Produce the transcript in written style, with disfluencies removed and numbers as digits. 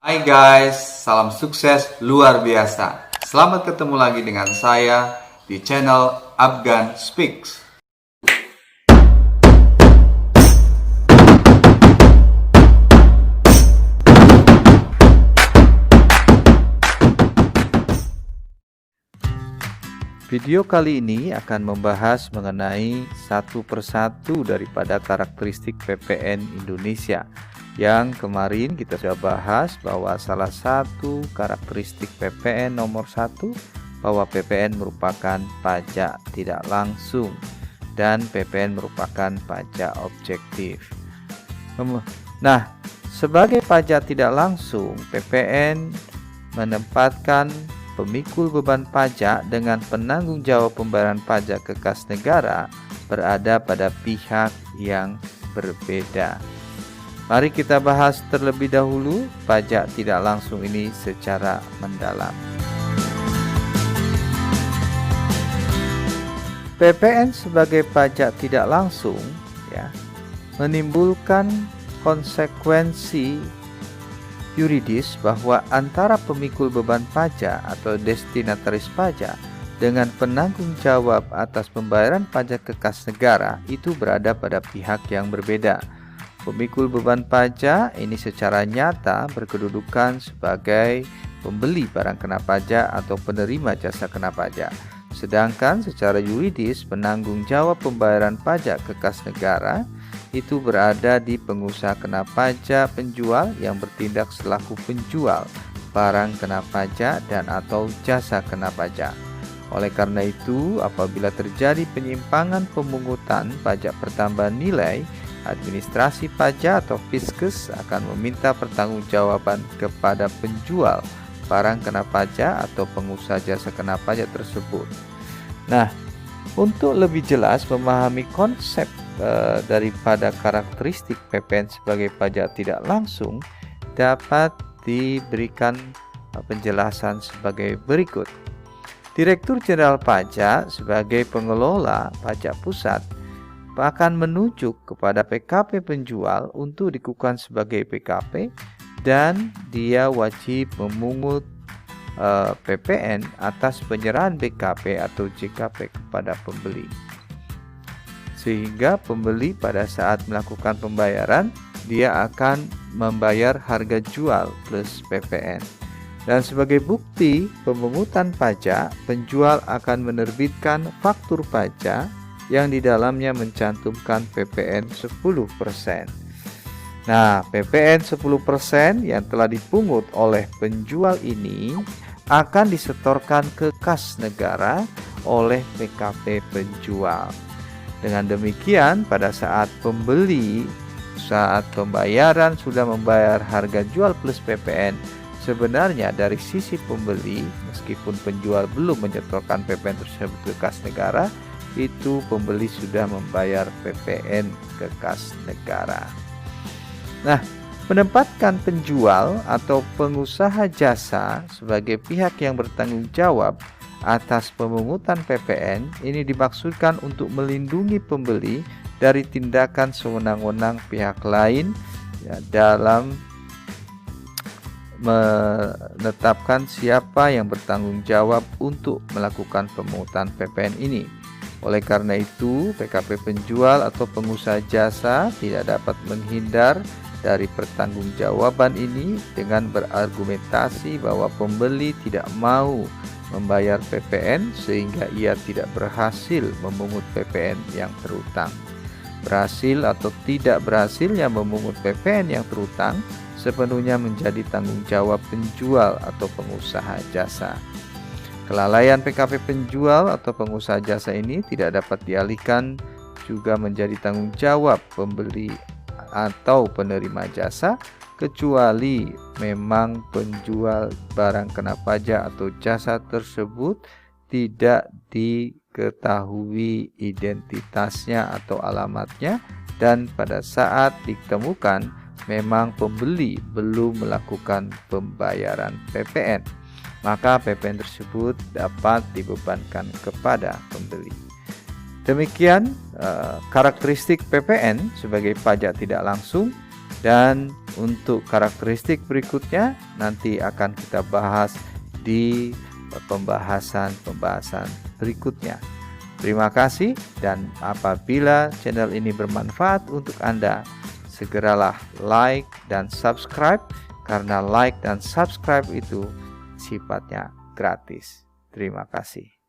Hai guys, salam sukses luar biasa. Selamat ketemu lagi dengan saya di channel Afgan Speaks. Video kali ini akan membahas mengenai satu persatu daripada karakteristik PPN Indonesia. Yang kemarin kita sudah bahas bahwa salah satu karakteristik PPN nomor satu bahwa PPN merupakan pajak tidak langsung dan PPN merupakan pajak objektif. Nah, sebagai pajak tidak langsung, PPN menempatkan pemikul beban pajak dengan penanggung jawab pembayaran pajak ke kas negara berada pada pihak yang berbeda. Mari kita bahas terlebih dahulu pajak tidak langsung ini secara mendalam. PPN sebagai pajak tidak langsung menimbulkan konsekuensi yuridis bahwa antara pemikul beban pajak atau destinataris pajak dengan penanggung jawab atas pembayaran pajak ke kas negara itu berada pada pihak yang berbeda. Pemikul beban pajak ini secara nyata berkedudukan sebagai pembeli barang kena pajak atau penerima jasa kena pajak. Sedangkan secara yuridis penanggung jawab pembayaran pajak ke kas negara itu berada di pengusaha kena pajak penjual yang bertindak selaku penjual barang kena pajak dan atau jasa kena pajak. Oleh karena itu, apabila terjadi penyimpangan pemungutan pajak pertambahan nilai, administrasi pajak atau Fiskus akan meminta pertanggungjawaban kepada penjual barang kena pajak atau pengusaha jasa kena pajak tersebut. Nah, untuk lebih jelas memahami konsep daripada karakteristik PPN sebagai pajak tidak langsung dapat diberikan penjelasan sebagai berikut. Direktur Jenderal Pajak sebagai pengelola pajak pusat akan menunjuk kepada PKP penjual untuk dikukuhkan sebagai PKP dan dia wajib memungut PPN atas penyerahan BKP atau JKP kepada pembeli. Sehingga pembeli pada saat melakukan pembayaran dia akan membayar harga jual plus PPN. Dan sebagai bukti pemungutan pajak, penjual akan menerbitkan faktur pajak yang di dalamnya mencantumkan PPN 10%. Nah, PPN 10% yang telah dipungut oleh penjual ini akan disetorkan ke kas negara oleh PKP penjual. Dengan demikian, pada saat pembeli saat pembayaran sudah membayar harga jual plus PPN, sebenarnya dari sisi pembeli, meskipun penjual belum menyetorkan PPN tersebut ke kas negara, itu pembeli sudah membayar PPN ke kas negara. Nah, menempatkan penjual atau pengusaha jasa sebagai pihak yang bertanggung jawab atas pemungutan PPN ini dimaksudkan untuk melindungi pembeli dari tindakan sewenang-wenang pihak lain dalam menetapkan siapa yang bertanggung jawab untuk melakukan pemungutan PPN ini. Oleh karena itu, PKP penjual atau pengusaha jasa tidak dapat menghindar dari pertanggungjawaban ini dengan berargumentasi bahwa pembeli tidak mau membayar PPN sehingga ia tidak berhasil memungut PPN yang terutang. Berhasil atau tidak berhasilnya memungut PPN yang terutang sepenuhnya menjadi tanggung jawab penjual atau pengusaha jasa. Kelalaian PKP penjual atau pengusaha jasa ini tidak dapat dialihkan juga menjadi tanggung jawab pembeli atau penerima jasa, kecuali memang penjual barang kena pajak atau jasa tersebut tidak diketahui identitasnya atau alamatnya, dan pada saat ditemukan memang pembeli belum melakukan pembayaran PPN, maka PPN tersebut dapat dibebankan kepada pembeli. Demikian karakteristik PPN sebagai pajak tidak langsung, dan Untuk karakteristik berikutnya nanti akan kita bahas di pembahasan berikutnya. Terima kasih, dan apabila channel ini bermanfaat untuk Anda, segeralah like dan subscribe, karena like dan subscribe itu sifatnya gratis. Terima kasih.